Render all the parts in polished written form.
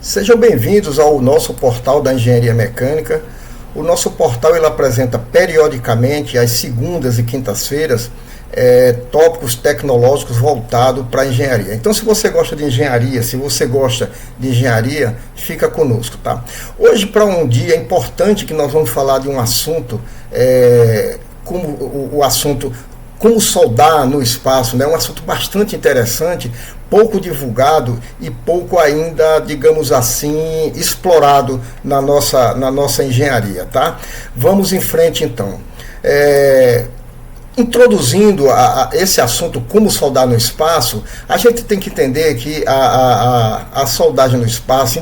Sejam bem-vindos ao nosso portal da Engenharia Mecânica. O nosso portal ele apresenta periodicamente, às segundas e quintas-feiras, tópicos tecnológicos voltados para a engenharia. Então, se você gosta de engenharia, se você gosta de engenharia, fica conosco, tá? Hoje, para um dia importante que nós vamos falar de um assunto, como soldar no espaço, né? Um assunto bastante interessante, pouco divulgado e pouco ainda, digamos assim, explorado na nossa engenharia, tá? Vamos em frente, então. Introduzindo esse assunto, como soldar no espaço, a gente tem que entender que a soldagem no espaço,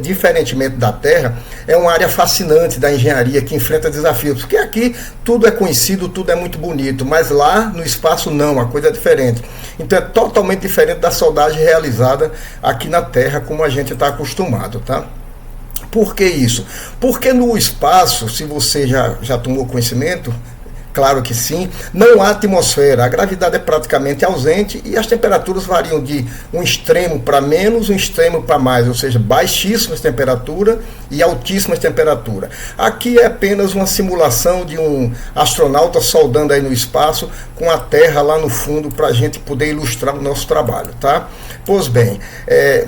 diferentemente da Terra, é uma área fascinante da engenharia que enfrenta desafios, porque aqui tudo é conhecido, tudo é muito bonito, mas lá no espaço não, a coisa é diferente. Então é totalmente diferente da soldagem realizada aqui na Terra, como a gente está acostumado, tá? Por que isso? Porque no espaço, se você já tomou conhecimento, claro que sim, não há atmosfera, a gravidade é praticamente ausente e as temperaturas variam de um extremo para menos, um extremo para mais, ou seja, baixíssimas temperaturas e altíssimas temperaturas. Aqui é apenas uma simulação de um astronauta soldando aí no espaço com a Terra lá no fundo para a gente poder ilustrar o nosso trabalho, tá? Pois bem,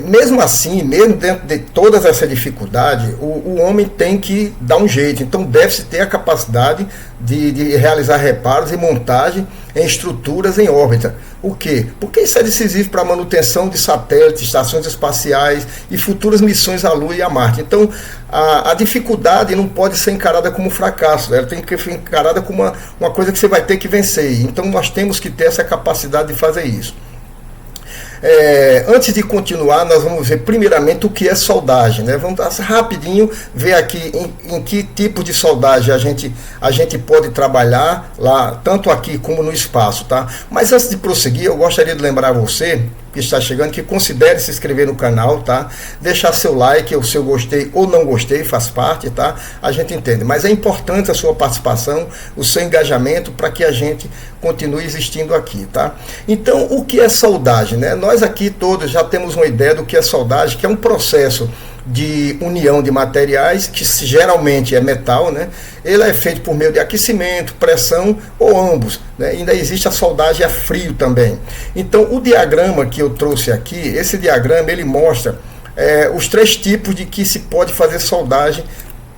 mesmo assim, mesmo dentro de todas essas dificuldades, o homem tem que dar um jeito, então deve-se ter a capacidade de realizar reparos e montagem em estruturas em órbita. O quê? Porque isso é decisivo para a manutenção de satélites, estações espaciais e futuras missões à Lua e a Marte. Então, a dificuldade não pode ser encarada como fracasso, ela tem que ser encarada como uma coisa que você vai ter que vencer. Então, nós temos que ter essa capacidade de fazer isso. Antes de continuar, nós vamos ver primeiramente o que é soldagem, né? Vamos rapidinho ver aqui em que tipo de soldagem a gente pode trabalhar lá, tanto aqui como no espaço, tá? Mas antes de prosseguir, eu gostaria de lembrar você que está chegando, que considere se inscrever no canal, tá? Deixar seu like, o seu gostei ou não gostei, faz parte, tá? A gente entende, mas é importante a sua participação, o seu engajamento para que a gente continue existindo aqui, tá? Então, o que é soldagem, né? Nós aqui todos já temos uma ideia do que é soldagem, que é um processo de união de materiais, que geralmente é metal, né? Ele é feito por meio de aquecimento, pressão ou ambos, né? Ainda existe a soldagem a frio também. Então, o diagrama que eu trouxe aqui, esse diagrama, ele mostra os três tipos de que se pode fazer soldagem,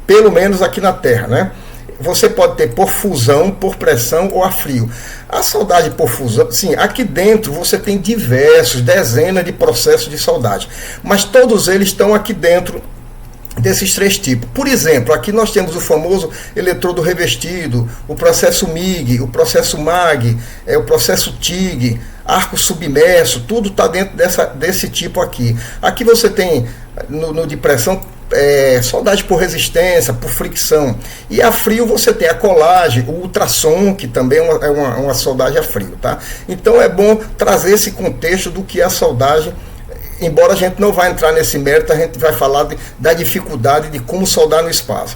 pelo menos aqui na Terra, né? Você pode ter por fusão, por pressão ou a frio. A soldagem por fusão, sim, aqui dentro você tem dezenas de processos de soldagem, mas todos eles estão aqui dentro desses três tipos. Por exemplo, aqui nós temos o famoso eletrodo revestido, o processo MIG, o processo MAG, o processo TIG, arco submerso, tudo está dentro desse tipo aqui. Aqui você tem no de pressão, soldagem por resistência, por fricção. E a frio você tem a colagem, o ultrassom, que também é uma soldagem a frio, tá? Então é bom trazer esse contexto do que é a soldagem. Embora a gente não vá entrar nesse mérito, a gente vai falar da dificuldade de como soldar no espaço.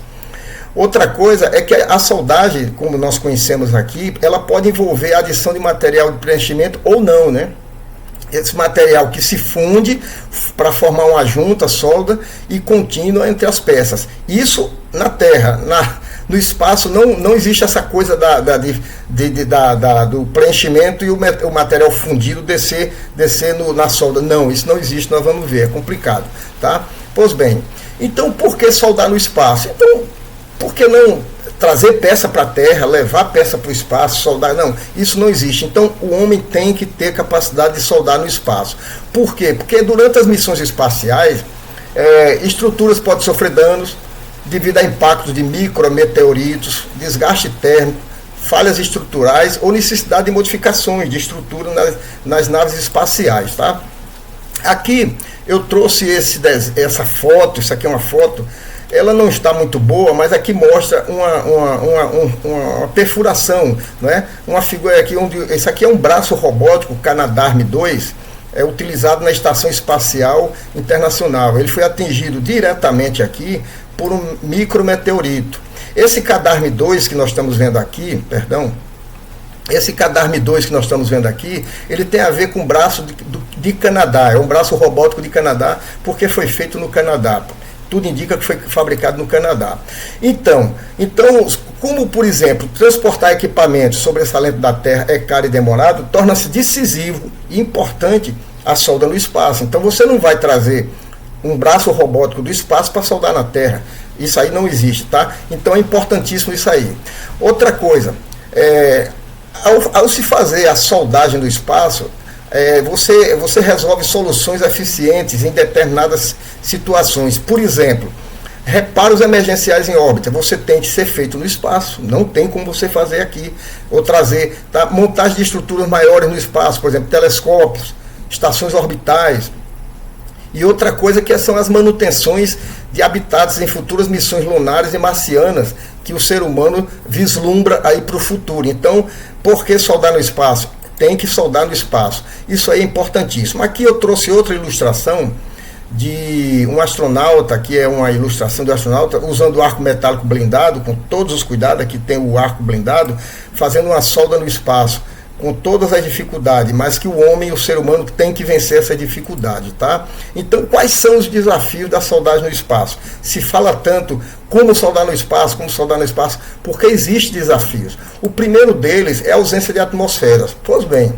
Outra coisa é que a soldagem, como nós conhecemos aqui, ela pode envolver a adição de material de preenchimento ou não, né? Esse material que se funde para formar uma junta, solda e contínua entre as peças. Isso na Terra. No espaço não existe essa coisa do preenchimento e o material fundido descer na solda. Não, isso não existe, nós vamos ver, é complicado, tá? Pois bem, então por que soldar no espaço? Então, por que não trazer peça para a Terra, levar peça para o espaço, soldar? Não, isso não existe. Então o homem tem que ter capacidade de soldar no espaço. Por quê? Porque durante as missões espaciais, estruturas podem sofrer danos devido a impactos de micrometeoritos, desgaste térmico, falhas estruturais ou necessidade de modificações de estrutura nas naves espaciais, tá? Aqui eu trouxe essa foto, isso aqui é uma foto. Ela não está muito boa, mas aqui mostra uma perfuração, né? Uma figura aqui, esse aqui é um braço robótico Canadarm2, utilizado na Estação Espacial Internacional. Ele foi atingido diretamente aqui por um micrometeorito. Esse Canadarm2 que nós estamos vendo aqui, esse Canadarm2 que nós estamos vendo aqui, ele tem a ver com o braço de Canadá, é um braço robótico de Canadá, porque foi feito no Canadá. Tudo indica que foi fabricado no Canadá. Então, como, por exemplo, transportar equipamentos sobressalentes da Terra é caro e demorado, torna-se decisivo e importante a solda no espaço. Então, você não vai trazer um braço robótico do espaço para soldar na Terra. Isso aí não existe, tá? Então, é importantíssimo isso aí. Outra coisa, ao se fazer a soldagem do espaço, você resolve soluções eficientes em determinadas situações. Por exemplo, reparos emergenciais em órbita, você tem que ser feito no espaço, não tem como você fazer aqui, ou trazer, tá? Montagem de estruturas maiores no espaço, por exemplo, telescópios, estações orbitais. E outra coisa que são as manutenções de habitats em futuras missões lunares e marcianas, que o ser humano vislumbra aí para o futuro. Então, por que soldar no espaço? Tem que soldar no espaço. Isso aí é importantíssimo. Aqui eu trouxe outra ilustração de um astronauta, que é uma ilustração do astronauta usando o arco metálico blindado, com todos os cuidados. Aqui tem o arco blindado, fazendo uma solda no espaço, com todas as dificuldades, mas que o homem, o ser humano, tem que vencer essa dificuldade, tá? Então, quais são os desafios da soldagem no espaço? Se fala tanto como soldar no espaço, porque existem desafios. O primeiro deles é a ausência de atmosferas. Pois bem,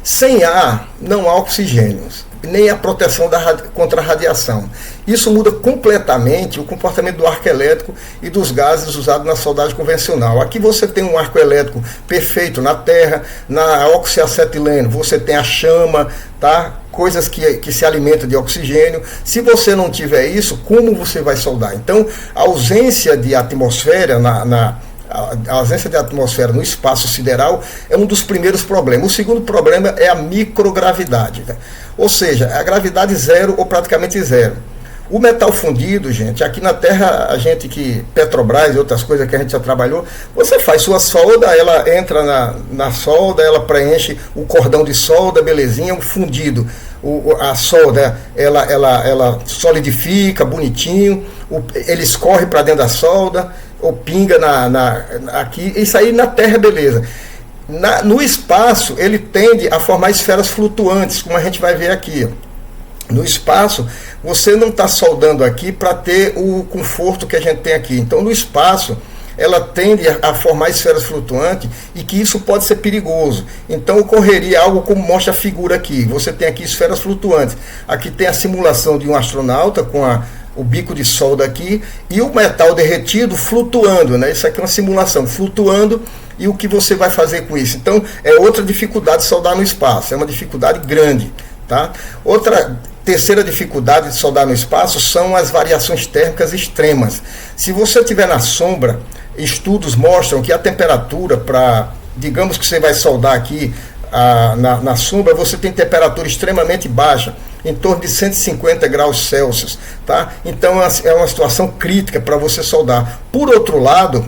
sem ar não há oxigênio, nem a proteção contra a radiação. Isso muda completamente o comportamento do arco elétrico e dos gases usados na soldagem convencional. Aqui você tem um arco elétrico perfeito na Terra, na oxiacetileno você tem a chama, tá? Coisas que se alimentam de oxigênio. Se você não tiver isso, como você vai soldar? Então, a ausência de atmosfera a ausência de atmosfera no espaço sideral é um dos primeiros problemas. O segundo problema é a microgravidade, né? Ou seja, a gravidade zero ou praticamente zero. O metal fundido, gente, aqui na Terra, a gente que Petrobras e outras coisas que a gente já trabalhou, você faz sua solda, ela entra na solda, ela preenche o cordão de solda, belezinha, o fundido. A solda, ela solidifica, bonitinho, ele escorre para dentro da solda, ou pinga aqui, isso aí na Terra, beleza. No espaço, ele tende a formar esferas flutuantes, como a gente vai ver aqui. No espaço, você não está soldando aqui para ter o conforto que a gente tem aqui. Então, no espaço, ela tende a formar esferas flutuantes e que isso pode ser perigoso. Então, ocorreria algo como mostra a figura aqui. Você tem aqui esferas flutuantes. Aqui tem a simulação de um astronauta com o bico de solda aqui e o metal derretido flutuando, né? Isso aqui é uma simulação, flutuando, e o que você vai fazer com isso? Então, é outra dificuldade de soldar no espaço, é uma dificuldade grande, tá? Outra terceira dificuldade de soldar no espaço são as variações térmicas extremas. Se você estiver na sombra, estudos mostram que a temperatura digamos que você vai soldar aqui na sombra, você tem temperatura extremamente baixa, em torno de 150 graus Celsius, tá? Então é uma situação crítica para você soldar. Por outro lado,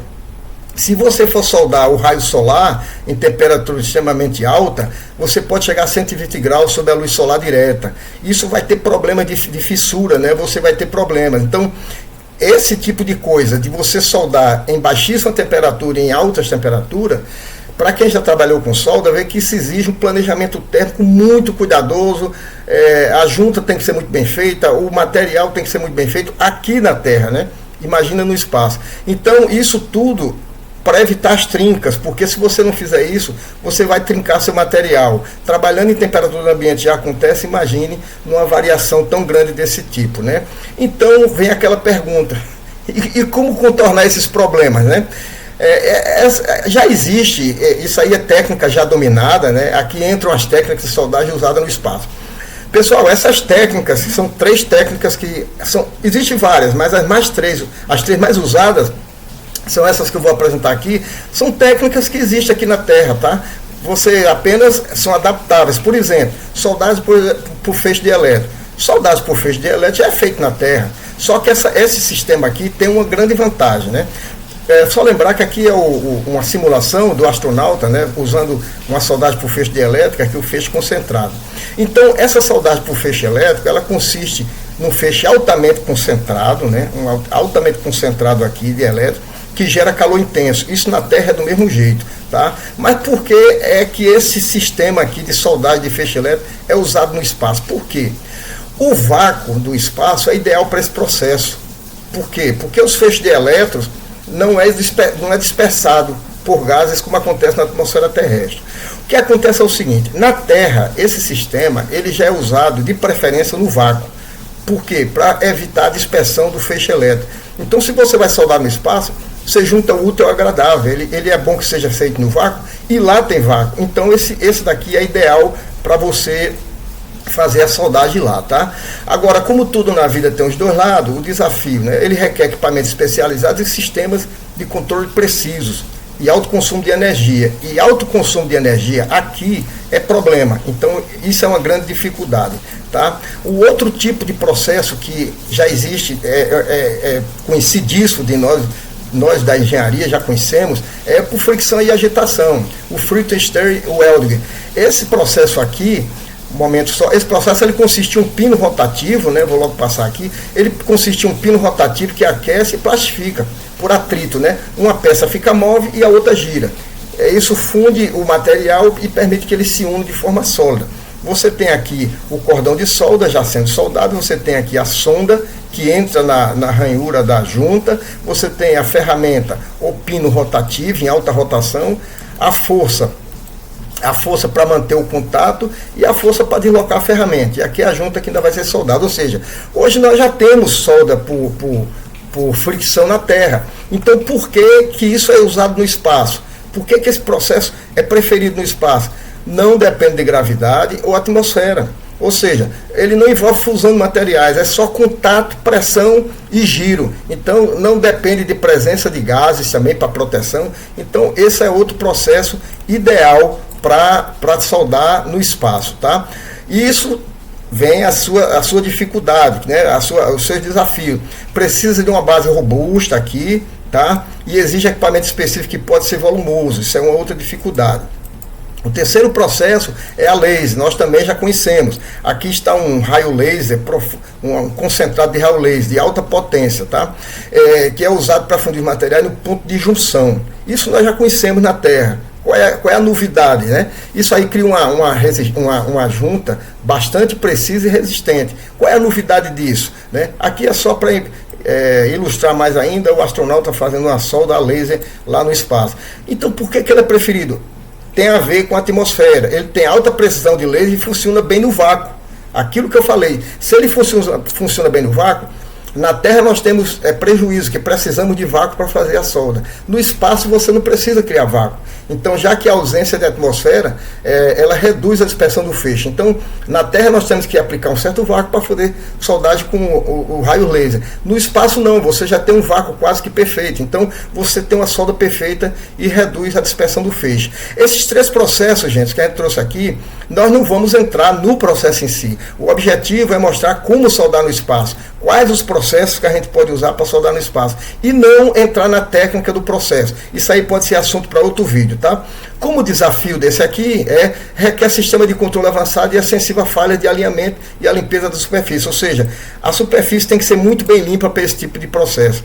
se você for soldar o raio solar em temperatura extremamente alta, você pode chegar a 120 graus sob a luz solar direta. Isso vai ter problema de fissura, né? Você vai ter problemas. Então, esse tipo de coisa, de você soldar em baixíssima temperatura e em altas temperaturas, para quem já trabalhou com solda, vê que isso exige um planejamento térmico muito cuidadoso, a junta tem que ser muito bem feita, o material tem que ser muito bem feito aqui na Terra, né? Imagina no espaço. Então, isso tudo para evitar as trincas, porque se você não fizer isso, você vai trincar seu material. Trabalhando em temperatura do ambiente já acontece, imagine numa variação tão grande desse tipo, né? Então, vem aquela pergunta, e como contornar esses problemas, né? Já existe, isso aí é técnica já dominada, né? Aqui entram as técnicas de soldagem usadas no espaço. Pessoal, essas técnicas, são 3 técnicas existem várias, mas as 3 mais usadas são essas que eu vou apresentar aqui, são técnicas que existem aqui na Terra, tá? Você apenas são adaptáveis. Por exemplo, soldagem por feixe de elétron. Soldagem por feixe de elétron já é feito na Terra, só que esse sistema aqui tem uma grande vantagem, né? Só lembrar que aqui é uma simulação do astronauta, né, usando uma soldagem por feixe de elétrica, que é o feixe concentrado. Então, essa soldagem por feixe elétrico, ela consiste num feixe altamente concentrado, né, altamente concentrado aqui de elétrico, que gera calor intenso. Isso na Terra é do mesmo jeito, Tá? Mas por que é que esse sistema aqui de soldagem de feixe elétrico é usado no espaço? Por quê? O vácuo do espaço é ideal para esse processo. Por quê? Porque os feixes de elétrons não é dispersado por gases como acontece na atmosfera terrestre. O que acontece é o seguinte: na Terra, esse sistema ele já é usado de preferência no vácuo. Por quê? Para evitar a dispersão do feixe elétrico. Então, se você vai soldar no espaço, você junta o útil ao agradável. Ele é bom que seja feito no vácuo, e lá tem vácuo. Então esse daqui é ideal para você fazer a soldagem lá, tá? Agora, como tudo na vida tem os dois lados, o desafio, né? Ele requer equipamentos especializados e sistemas de controle precisos e alto consumo de energia. E alto consumo de energia aqui é problema. Então isso é uma grande dificuldade, tá? O outro tipo de processo que já existe, conhecidíssimo de nós da engenharia já conhecemos, é por fricção e agitação, o friction stir welding. Esse processo aqui, esse processo ele consiste em um pino rotativo, né? Vou logo passar aqui. Ele consiste em um pino rotativo que aquece e plastifica por atrito, né? Uma peça fica móvel e a outra gira. Isso funde o material e permite que ele se una de forma sólida. Você tem aqui o cordão de solda já sendo soldado, você tem aqui a sonda que entra na ranhura da junta, você tem a ferramenta, o pino rotativo em alta rotação, a força para manter o contato e a força para deslocar a ferramenta. E aqui é a junta que ainda vai ser soldada. Ou seja, hoje nós já temos solda por fricção na Terra. Então, por que isso é usado no espaço? Por que esse processo é preferido no espaço? Não depende de gravidade ou atmosfera. Ou seja, ele não envolve fusão de materiais, é só contato, pressão e giro. Então, não depende de presença de gases também para proteção. Então, esse é outro processo ideal para soldar no espaço, tá? E isso vem a sua dificuldade, né? O seu desafio. Precisa de uma base robusta aqui, tá? E exige equipamento específico que pode ser volumoso. Isso é uma outra dificuldade. O terceiro processo é a laser, nós também já conhecemos. Aqui está um raio laser, um concentrado de raio laser de alta potência, tá? Que é usado para fundir materiais no ponto de junção. Isso nós já conhecemos na Terra. Qual é a novidade, né? Isso aí cria uma junta bastante precisa e resistente. Qual é a novidade disso, né? Aqui é só para ilustrar mais ainda, o astronauta fazendo uma solda a laser lá no espaço. Então, por que ele é preferido? Tem a ver com a atmosfera. Ele tem alta precisão de laser e funciona bem no vácuo. Aquilo que eu falei, se ele funciona bem no vácuo, na Terra nós temos prejuízo, que precisamos de vácuo para fazer a solda. No espaço você não precisa criar vácuo. Então, já que a ausência de atmosfera, ela reduz a dispersão do feixe. Então, na Terra nós temos que aplicar um certo vácuo para fazer soldagem com o raio laser. No espaço não, você já tem um vácuo quase que perfeito. Então, você tem uma solda perfeita e reduz a dispersão do feixe. Esses três processos, gente, que a gente trouxe aqui, nós não vamos entrar no processo em si. O objetivo é mostrar como soldar no espaço, quais os processos que a gente pode usar para soldar no espaço, e não entrar na técnica do processo. Isso aí pode ser assunto para outro vídeo, tá? Como o desafio desse aqui requer sistema de controle avançado e é sensível a falha de alinhamento e a limpeza da superfície, ou seja, a superfície tem que ser muito bem limpa para esse tipo de processo.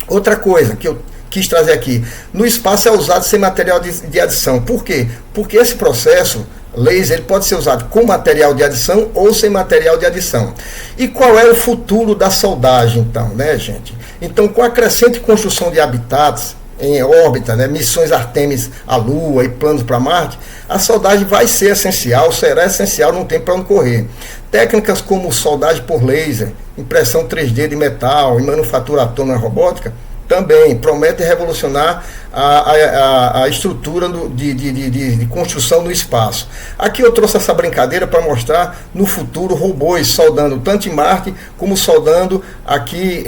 Outra coisa que eu quis trazer aqui, no espaço é usado sem material de adição. Por quê? Porque esse processo laser ele pode ser usado com material de adição ou sem material de adição. E qual é o futuro da soldagem, então, né, gente? Então, com a crescente construção de habitats em órbita, né, missões Artemis à Lua e planos para Marte, a soldagem vai ser essencial, será essencial, não tem para onde correr. Técnicas como soldagem por laser, impressão 3D de metal e manufatura atômica robótica também prometem revolucionar a estrutura de construção no espaço. Aqui eu trouxe essa brincadeira para mostrar no futuro robôs soldando tanto em Marte como soldando aqui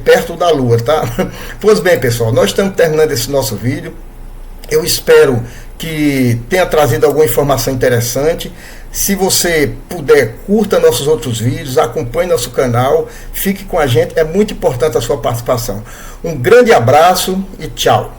perto da Lua, tá? Pois bem, pessoal, nós estamos terminando esse nosso vídeo. Eu espero que tenha trazido alguma informação interessante. Se você puder, curta nossos outros vídeos, acompanhe nosso canal, fique com a gente, é muito importante a sua participação. Um grande abraço e tchau!